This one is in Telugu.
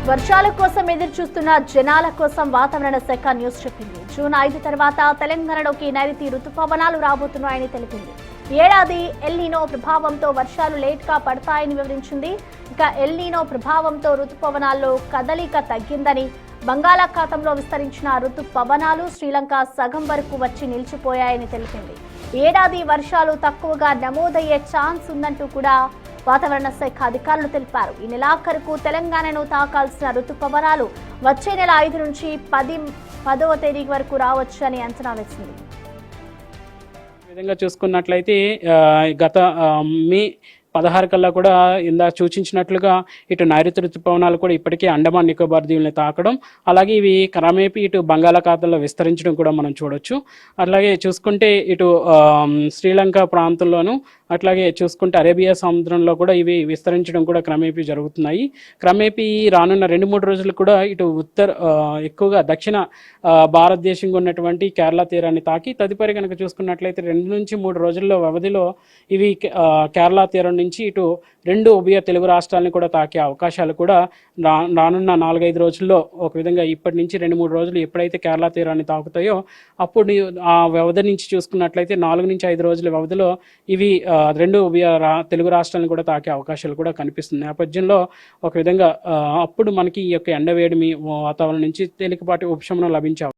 వర్షాల కోసం ఎదురు చూస్తున్న జనాల కోసం వాతావరణ శాఖ న్యూస్ చెప్పింది. జూన్ 5 తర్వాత తెలంగాణలోకి నైరుతి రుతుపవనాలు రాబోతున్నాయని తెలిపింది. ఏడాది ఎల్నినో ప్రభావంతో వర్షాలు లేట్గా పడతాయని వివరించింది. ఇక ఎల్నినో ప్రభావంతో రుతుపవనాల్లో కదలిక తగ్గిందని, బంగాళాఖాతంలో విస్తరించిన రుతుపవనాలు శ్రీలంక సగం వరకు వచ్చి నిలిచిపోయాయని తెలిపింది. ఏడాది వర్షాలు తక్కువగా నమోదయ్యే ఛాన్స్ ఉందంటూ కూడా వాతావరణ శాఖ అధికారులు తెలిపారు. ఈ నెలాఖరుకు తెలంగాణను తాకాల్సిన రుతుపవనాలు వచ్చే నెల 5 నుంచి 10వ తేదీ వరకు రావచ్చు అని అంచనా వేసింది. విధంగా చూసుకున్నట్లయితే గత మే 16 కల్లా కూడా ఇందాక సూచించినట్లుగా ఇటు నైరుతి ఋతుపవనాలు కూడా ఇప్పటికే అండమాన్ నికోబార్ దీవుల్ని తాకడం, అలాగే ఇవి క్రమేపీ ఇటు బంగాళాఖాతంలో విస్తరించడం కూడా మనం చూడొచ్చు. అట్లాగే చూసుకుంటే ఇటు శ్రీలంక ప్రాంతంలోనూ, అట్లాగే చూసుకుంటే అరేబియా సముద్రంలో కూడా ఇవి విస్తరించడం కూడా క్రమేపీ జరుగుతున్నాయి. క్రమేపీ రానున్న 2-3 రోజులు కూడా ఇటు ఎక్కువగా దక్షిణ భారతదేశంగా ఉన్నటువంటి కేరళ తీరాన్ని తాకి తదుపరి కనుక చూసుకున్నట్లయితే 2 నుంచి 3 రోజుల్లో వ్యవధిలో ఇవి కేరళ తీరం నుంచి ఇటు 2 ఉభయ తెలుగు రాష్ట్రాలను కూడా తాకే అవకాశాలు కూడా రానున్న 4-5 రోజుల్లో ఒక విధంగా ఇప్పటి నుంచి 2-3 రోజులు ఎప్పుడైతే కేరళ తీరాన్ని తాకుతాయో అప్పుడు ఆ వ్యవధి నుంచి చూసుకున్నట్లయితే 4 నుంచి 5 రోజుల వ్యవధిలో ఇవి 2 ఉభయ తెలుగు రాష్ట్రాలను కూడా తాకే అవకాశాలు కూడా కనిపిస్తుంది. నేపథ్యంలో ఒక విధంగా అప్పుడు మనకి ఈ యొక్క ఎండవేడిమి వాతావరణం నుంచి తేలికపాటి ఉపశమనం లభించే